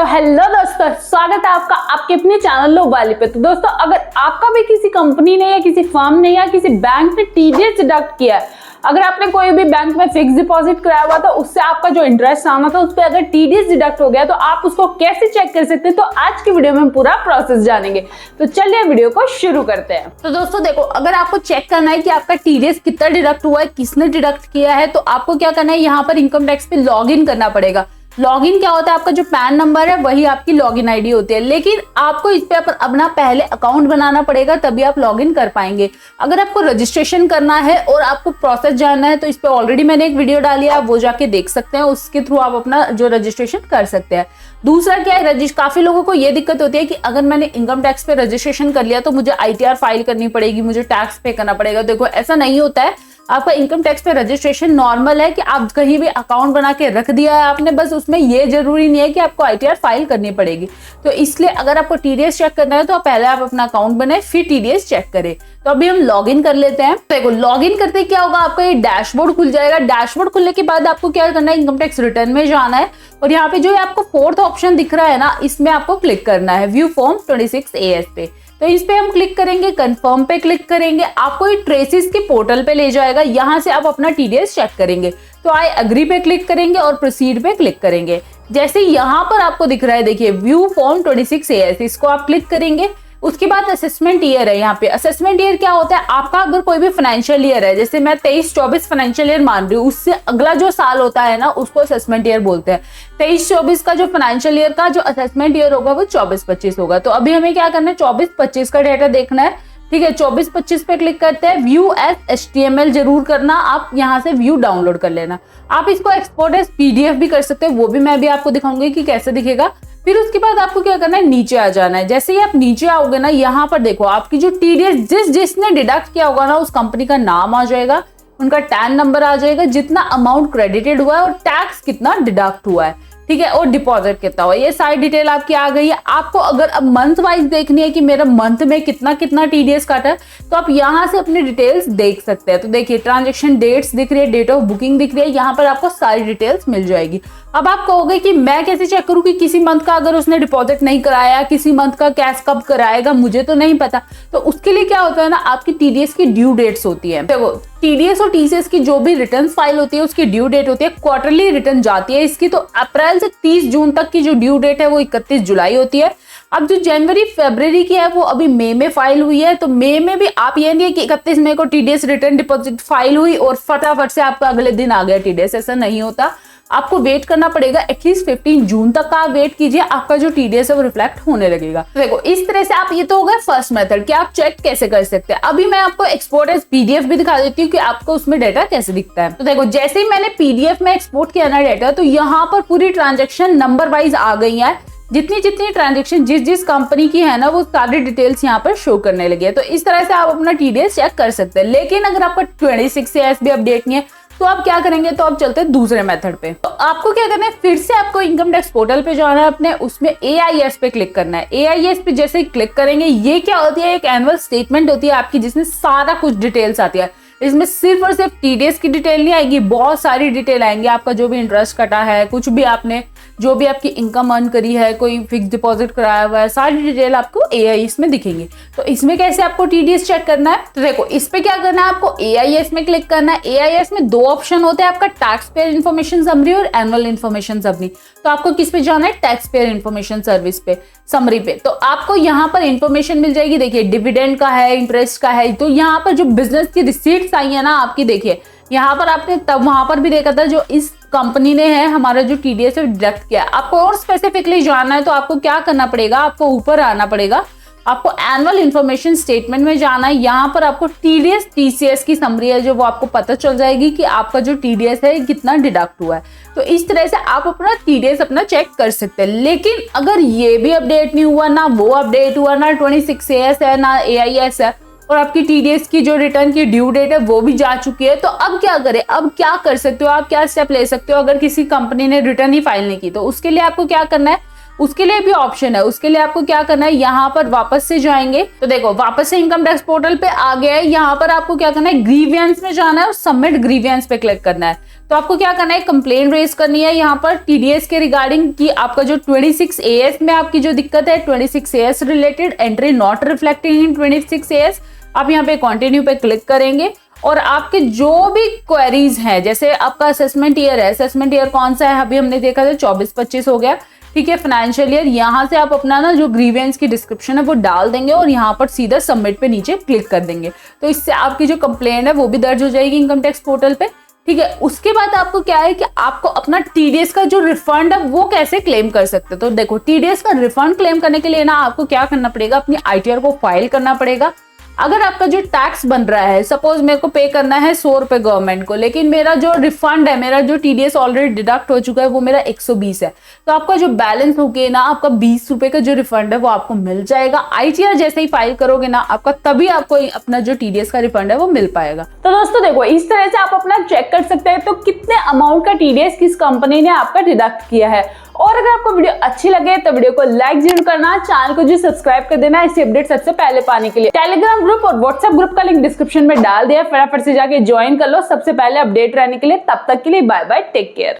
Hello दोस्तों, स्वागत है आपका आपके अपने चैनल लो वाली पे। तो दोस्तों, अगर आपका भी किसी कंपनी ने या किसी फर्म ने या किसी बैंक ने टीडीएस डिडक्ट किया है, अगर आपने कोई भी बैंक में फिक्स डिपॉजिट कराया हुआ था, उससे आपका जो इंटरेस्ट आना था उस पर अगर टीडीएस डिडक्ट हो गया तो आप उसको कैसे चेक कर सकते हैं, तो आज की वीडियो में हम पूरा प्रोसेस जानेंगे। तो चलिए वीडियो को शुरू करते हैं। तो दोस्तों देखो, अगर आपको चेक करना है कि आपका टीडीएस कितना डिडक्ट हुआ है, किसने डिडक्ट किया है, तो आपको क्या करना है, यहाँ पर इनकम टैक्स पे लॉग इन करना पड़ेगा। लॉगिन क्या होता है, आपका जो पैन नंबर है वही आपकी लॉगिन आईडी होती है, लेकिन आपको इस पे अपना पहले अकाउंट बनाना पड़ेगा, तभी आप लॉगिन कर पाएंगे। अगर आपको रजिस्ट्रेशन करना है और आपको प्रोसेस जानना है तो इस पे ऑलरेडी मैंने एक वीडियो डाली है, आप वो जाके देख सकते हैं, उसके थ्रू आप अपना जो रजिस्ट्रेशन कर सकते हैं। दूसरा क्या है, काफी लोगों को ये दिक्कत होती है कि अगर मैंने इनकम टैक्स पे रजिस्ट्रेशन कर लिया तो मुझे आईटीआर फाइल करनी पड़ेगी, मुझे टैक्स पे करना पड़ेगा। देखो, ऐसा नहीं होता है। आपका इनकम टैक्स पे रजिस्ट्रेशन नॉर्मल है कि आप कहीं भी अकाउंट बना के रख दिया है आपने, बस उसमें ये जरूरी नहीं है कि आपको आईटीआर फाइल करनी पड़ेगी। तो इसलिए अगर आपको टीडीएस चेक करना है तो पहले आप अपना अकाउंट बनाए, फिर टीडीएस चेक करें। तो अभी हम लॉगिन कर लेते हैं। देखो, लॉगिन करते क्या होगा, आपका ये डैशबोर्ड खुल जाएगा। डैशबोर्ड खुलने के बाद आपको क्या करना है, इनकम टैक्स रिटर्न में जाना है और यहाँ पे जो है आपको फोर्थ ऑप्शन दिख रहा है ना, इसमें आपको क्लिक करना है, व्यू फॉर्म 26 AS पे। तो इस पे हम क्लिक करेंगे, कंफर्म पे क्लिक करेंगे, आपको ये ट्रेसिस के पोर्टल पे ले जाएगा। यहाँ से आप अपना टीडीएस चेक करेंगे। तो आई एग्री पे क्लिक करेंगे और प्रोसीड पे क्लिक करेंगे। जैसे यहाँ पर आपको दिख रहा है, देखिए व्यू फॉर्म 26 AS, इसको आप क्लिक करेंगे। उसके बाद असेसमेंट ईयर है। यहाँ पे असेसमेंट ईयर क्या होता है, आपका अगर कोई भी फाइनेंशियल ईयर है, जैसे मैं 23-24 फाइनेंशियल ईयर मान रही हूँ, उससे अगला जो साल होता है ना, उसको असेसमेंट ईयर बोलते हैं। 23-24 का जो फाइनेंशियल ईयर का जो असेसमेंट ईयर होगा वो 24-25 होगा। तो अभी हमें क्या करना है, 24-25 का डेटा देखना है। ठीक है, 24-25 पे क्लिक करते हैं। व्यू एज HTML जरूर करना, आप यहाँ से व्यू डाउनलोड कर लेना। आप इसको एक्सपोर्ट एज PDF भी कर सकते हैं, वो भी मैं अभी आपको दिखाऊंगी कि कैसे दिखेगा। फिर उसके बाद आपको क्या करना है, नीचे आ जाना है। जैसे ही आप नीचे आओगे ना, यहाँ पर देखो आपकी जो टीडीएस जिसने डिडक्ट किया होगा ना, उस कंपनी का नाम आ जाएगा, उनका टैन नंबर आ जाएगा, जितना अमाउंट क्रेडिटेड हुआ है और टैक्स कितना डिडक्ट हुआ है। ठीक है, और डिपॉजिट कितना हुआ, ये सारी डिटेल आपकी आ गई है। आपको अगर अब मंथ वाइज देखनी है कि मेरा मंथ में कितना कितना टीडीएस काटा है, तो आप यहाँ से अपनी डिटेल्स देख सकते हैं। तो देखिए, ट्रांजेक्शन डेट्स दिख रही है, डेट ऑफ बुकिंग दिख रही है, यहाँ पर आपको सारी डिटेल्स मिल जाएगी। अब आप कहोगे कि मैं कैसे चेक करूँ कि किसी मंथ का अगर उसने डिपॉजिट नहीं कराया, किसी मंथ का कैश कब कराएगा, मुझे तो नहीं पता। तो उसके लिए क्या होता है ना, आपकी टीडीएस की ड्यू डेट्स होती है। देखो, टीडीएस और टीसीएस की जो भी रिटर्न फाइल होती है उसकी ड्यू डेट होती है, क्वार्टरली रिटर्न जाती है इसकी। तो अप्रैल से 30 जून तक की जो ड्यू डेट है वो 31 जुलाई होती है। अब जो जनवरी फरवरी की है वो अभी मई में फाइल हुई है। तो मई में भी आप ये नहीं है कि 31 मई को टीडीएस रिटर्न डिपॉजिट फाइल हुई और फटाफट से आपका अगले दिन आ गया टीडीएस, ऐसा नहीं होता। आपको वेट करना पड़ेगा, एटलीस्ट 15 जून तक का आप वेट कीजिए, आपका जो टीडीएस है वो रिफ्लेक्ट होने लगेगा। तो देखो, इस तरह से आप, ये तो हो गया फर्स्ट मेथड कि आप चेक कैसे कर सकते हैं। अभी मैं आपको एक्सपोर्ट एज PDF भी दिखा देती हूँ कि आपको उसमें डाटा कैसे दिखता है। तो देखो, जैसे ही मैंने PDF में एक्सपोर्ट किया ना डाटा, तो यहाँ पर पूरी ट्रांजेक्शन नंबर वाइज आ गई है। जितनी जितनी ट्रांजेक्शन जिस कंपनी की है ना, वो सारी डिटेल्स यहाँ पर शो करने लगी है। तो इस तरह से आप अपना टीडीएस चेक कर सकते हैं। लेकिन अगर आपका 26 AS भी अपडेट नहीं है तो आप क्या करेंगे, तो आप चलते हैं दूसरे मेथड पे। तो आपको क्या करना है, फिर से आपको इनकम टैक्स पोर्टल पे जाना है, अपने उसमें AIS पे क्लिक करना है। AIS पे जैसे ही क्लिक करेंगे, ये क्या होती है, एक एनुअल स्टेटमेंट होती है आपकी, जिसमें सारा कुछ डिटेल्स आती है। इसमें सिर्फ और सिर्फ टीडीएस की डिटेल नहीं आएगी, बहुत सारी डिटेल आएंगी। आपका जो भी इंटरेस्ट कटा है, कुछ भी आपने जो भी आपकी इनकम अर्न करी है, कोई फिक्स डिपॉजिट कराया हुआ है, सारी डिटेल आपको AIS में दिखेंगी। तो इसमें कैसे आपको टीडीएस चेक करना है, तो देखो, इस पे क्या करना है, आपको AIS में क्लिक करना है। AIS में 2 ऑप्शन होते हैं, आपका टैक्स पेयर इन्फॉर्मेशन समरी और एनुअल इन्फॉर्मेशन समरी। तो आपको किस पे जाना है, टैक्स पेयर इन्फॉर्मेशन सर्विस पे, समरी पे। तो आपको यहाँ पर इन्फॉर्मेशन मिल जाएगी। देखिए, डिविडेंड का है, इंटरेस्ट का है। तो यहाँ पर जो बिजनेस की रिसीट्स आई है ना आपकी, देखिए यहाँ पर आपने तब वहां पर भी देखा था, जो इस कंपनी ने है हमारा जो टीडीएस है डिडक्ट किया। आपको और स्पेसिफिकली जानना है तो आपको क्या करना पड़ेगा, आपको ऊपर आना पड़ेगा, आपको एनुअल इन्फॉर्मेशन स्टेटमेंट में जाना है। यहाँ पर आपको टीडीएस TCS की समरी है जो वो आपको पता चल जाएगी कि आपका जो टीडीएस है कितना डिडक्ट हुआ है। तो इस तरह से आप अपना टीडीएस अपना चेक कर सकते हैं। लेकिन अगर ये भी अपडेट नहीं हुआ, ना वो अपडेट हुआ, ना 26 AS है, ना AIS है, और आपकी टीडीएस की जो रिटर्न की ड्यू डेट है वो भी जा चुकी है, तो अब क्या करें, अब क्या कर सकते हो, आप क्या स्टेप ले सकते हो अगर किसी कंपनी ने रिटर्न ही फाइल नहीं की। तो उसके लिए आपको क्या करना है, उसके लिए भी ऑप्शन है। उसके लिए आपको क्या करना है, यहाँ पर वापस से जाएंगे। तो देखो, वापस से इनकम टैक्स पोर्टल पे आ गया है। यहाँ पर आपको क्या करना है, ग्रीवियंस में जाना है और सबमिट ग्रीवियंस पे क्लिक करना है। तो आपको क्या करना है, कंप्लेंट रेज करनी है यहाँ पर टीडीएस के रिगार्डिंग कि आपका जो 26 AS में आपकी जो दिक्कत है, 26 AS related entry not reflecting in 26 AS, आप यहाँ पे कंटिन्यू पे क्लिक करेंगे और आपके जो भी क्वेरीज हैं, जैसे आपका असेसमेंट ईयर है, असेसमेंट ईयर कौन सा है, अभी हमने देखा था 24-25 हो गया, ठीक है, फाइनेंशियल ईयर, यहाँ से आप अपना ना जो ग्रीवेंस की डिस्क्रिप्शन है वो डाल देंगे और यहाँ पर सीधा सबमिट पे नीचे क्लिक कर देंगे। तो इससे आपकी जो कंप्लेंट है वो भी दर्ज हो जाएगी इनकम टैक्स पोर्टल पे, ठीक है। उसके बाद आपको क्या है कि आपको अपना टीडीएस का जो रिफंड है वो कैसे क्लेम कर सकते हैं। तो देखो, टीडीएस का रिफंड क्लेम करने के लिए ना आपको क्या करना पड़ेगा, अपनी आईटीआर को फाइल करना पड़ेगा। अगर आपका जो टैक्स बन रहा है, सपोज मेरे को पे करना है 100 रुपए गवर्नमेंट को, लेकिन मेरा जो रिफंड है, मेरा जो टीडीएस ऑलरेडी डिडक्ट हो चुका है वो मेरा 120 है, तो आपका जो बैलेंस होगे ना, आपका 20 रुपए का जो रिफंड है वो आपको मिल जाएगा। आईटीआर जैसे ही फाइल करोगे ना आपका, तभी आपको अपना जो टीडीएस का रिफंड है वो मिल पाएगा। तो दोस्तों देखो, इस तरह से आप अपना चेक कर सकते हैं तो कितने अमाउंट का टीडीएस किस कंपनी ने आपका डिडक्ट किया है। और अगर आपको वीडियो अच्छी लगे तो वीडियो को लाइक जरूर करना, चैनल को जो सब्सक्राइब कर देना ऐसी अपडेट सबसे पहले पाने के लिए। टेलीग्राम ग्रुप और व्हाट्सएप ग्रुप का लिंक डिस्क्रिप्शन में डाल दिया, फटाफट से जाके ज्वाइन कर लो सबसे पहले अपडेट रहने के लिए। तब तक के लिए बाय बाय, टेक केयर।